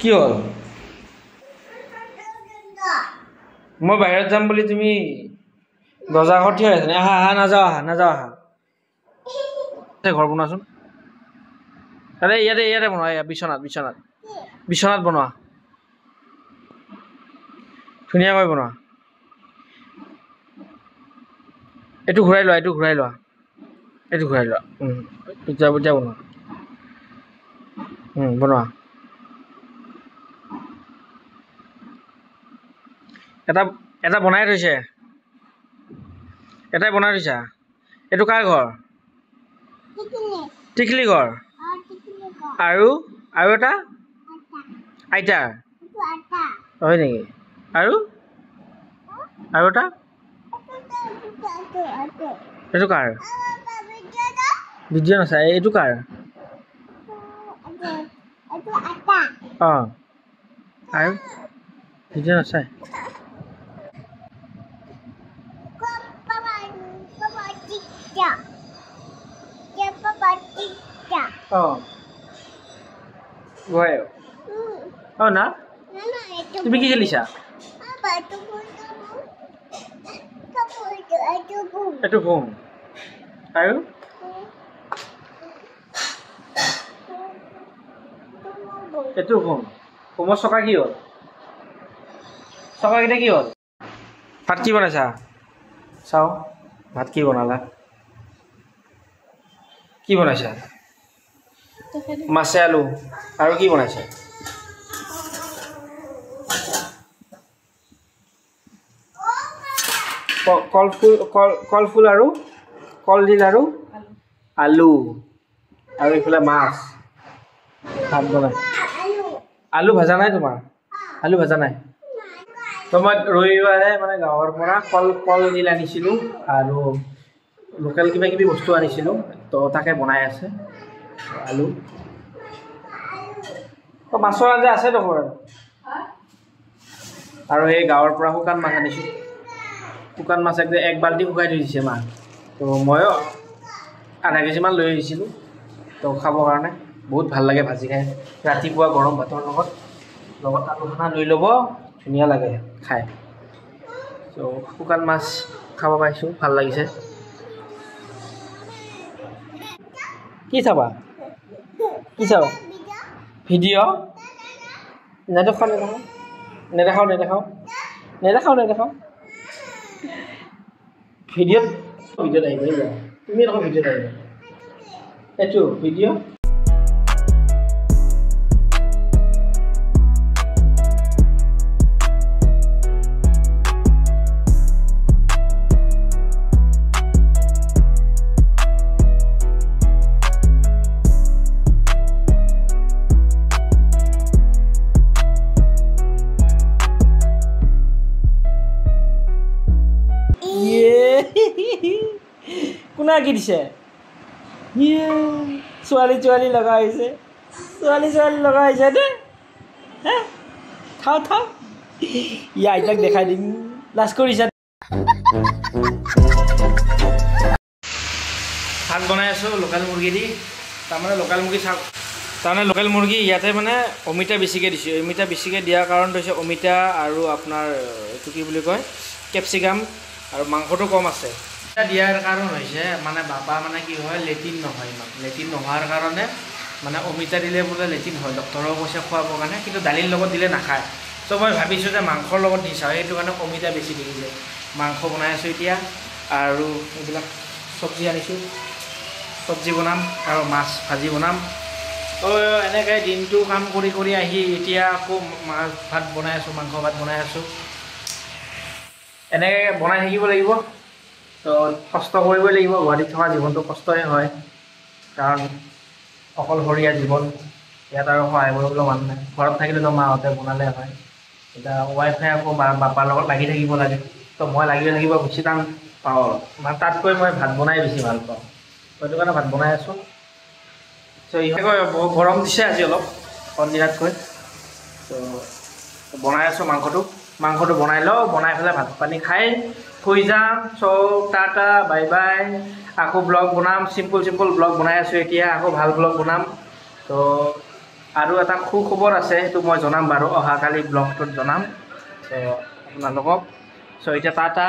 কি হল মই বাহিৰত যাম বুলি তুমি দৰ্জা ঘৰত থিয় আছে আহা আহা নাযাওঁ আহা ঘৰ বনোৱাচোন আৰে ইয়াতে বনোৱা বিচনাত বনোৱা ধুনীয়াকৈ বনোৱা এইটো ঘূৰাই লোৱা এতিয়া বনোৱা বনোৱা এটা বনাই থৈছে এটাই বনাই থৈছা এইটো কাৰ ঘৰ টিকলি ঘৰ আৰু এটা আইতাৰ হয় নেকি আৰু এটা এইটো কাৰ ভিডিঅ' নাচাই এইটো কাৰ আৰু ভিডিঅ' নাচাই না তুমি কি খেলিছা এইটো ঘুম আৰু এইটো ঘুমৰ চকা কি হ'ল চকাকেইটা কি হ'ল ভাত কি বনাইছা চাওঁ ভাত কি বনালা কি বনাইছা মাছে আলু আৰু কি বনাইছা কলফুল আৰু কলডিল আৰু আলু আৰু এইফালে মাছ ভাত বনাই আলু ভাজা নাই তোমাৰ আলু ভাজা নাই তো মই ৰবিবাৰে মানে গাঁৱৰ পৰা কলডিল আনিছিলোঁ আৰু লোকেল কিবা কিবি বস্তু আনিছিলোঁ তো তাকে বনাই আছে আলু তো মাছৰ আঞ্জা আছে দেখোন আৰু এই গাঁৱৰ পৰা শুকান মাছ আনিছোঁ শুকান মাছ একদম এক বাল্টি শুকাই থৈ দিছে মা তো ময়ো আধা কেজিমান লৈ আহিছিলোঁ তো খাবৰ কাৰণে বহুত ভাল লাগে ভাজি খাই ৰাতিপুৱা গৰম ভাতৰ লগত আলু খানা লৈ ল'ব ধুনীয়া লাগে খাই তো শুকান মাছ খাব পাইছোঁ ভাল লাগিছে কি চাবা ভিডিঅ' নেদেখাওঁ ভিডিঅ'ত আহিব তুমি দেখোন ভিডিঅ'ত আহিবা এইটো ভিডিঅ' কোনে আঁকি দিছে ছোৱালী লগা হৈছে দে থাও ইয়া আইতাক দেখাই দিম লাজ কৰিছা ভাত বনাই আছোঁ লোকেল মুৰ্গী দি তাৰমানে লোকেল মুৰ্গী ইয়াতে মানে অমিতা বেছিকৈ দিছোঁ অমিতা বেছিকৈ দিয়াৰ কাৰণ হৈছে অমিতা আৰু আপোনাৰ এইটো কি বুলি কয় কেপচিকাম আৰু মাংসটো কম আছে দিয়াৰ কাৰণ হৈছে মানে বাবা মানে কি হয় লেট্ৰিন নহয় ইমান লেট্ৰিন নোহোৱাৰ কাৰণে মানে অমিতা দিলে বোলে লেট্ৰিন হয় ডক্টৰৰ কৈছে খুৱাবৰ কাৰণে কিন্তু দালিৰ লগত দিলে নাখায় তো মই ভাবিছোঁ যে মাংসৰ লগত দি চাওঁ সেইটো কাৰণে অমিতা বেছি দিছে মাংস বনাই আছোঁ এতিয়া আৰু এইবিলাক চব্জি আনিছোঁ চব্জি বনাম আৰু মাছ ভাজি বনাম তো এনেকৈ দিনটো কাম কৰি আহি এতিয়া আকৌ মাছ ভাত বনাই আছোঁ মাংস ভাত বনাই আছোঁ এনেকৈ বনাই থাকিব লাগিব তো কষ্ট কৰিবই লাগিব গুৱাহাটীত থকা জীৱনটো কষ্টই হয় কাৰণ অকলশৰীয়া জীৱন ইয়াত আৰু সহায় কৰিবলৈ মানুহ নাই ঘৰত থাকিলেতো মাহঁতে বনালে হয় এতিয়া ৱাইফে আকৌ বাপাৰ লগত লাগি থাকিব লাগে তো মই লাগিব বেছি টান পাওঁ মানে তাতকৈ মই ভাত বনাই বেছি ভাল পাওঁ সেইটো কাৰণে ভাত বনাই আছোঁ তো ইহঁতে গৰম দিছে আজি অলপ সন্ধিয়াতকৈ তো বনাই আছোঁ মাংসটো বনাই লওঁ বনাই পেলাই ভাত পানী খাই শুই যাম চব টাটা বাই বাই আকৌ ব্লগ বনাম চিম্পল ব্লগ বনাই আছোঁ এতিয়া আকৌ ভাল ব্লগ বনাম তো আৰু এটা সুখবৰ আছে, সেইটো মই জনাম বাৰু অহাকালি ব্লগটোত জনাম চ' আপোনালোকক। চ' এতিয়া টাটা।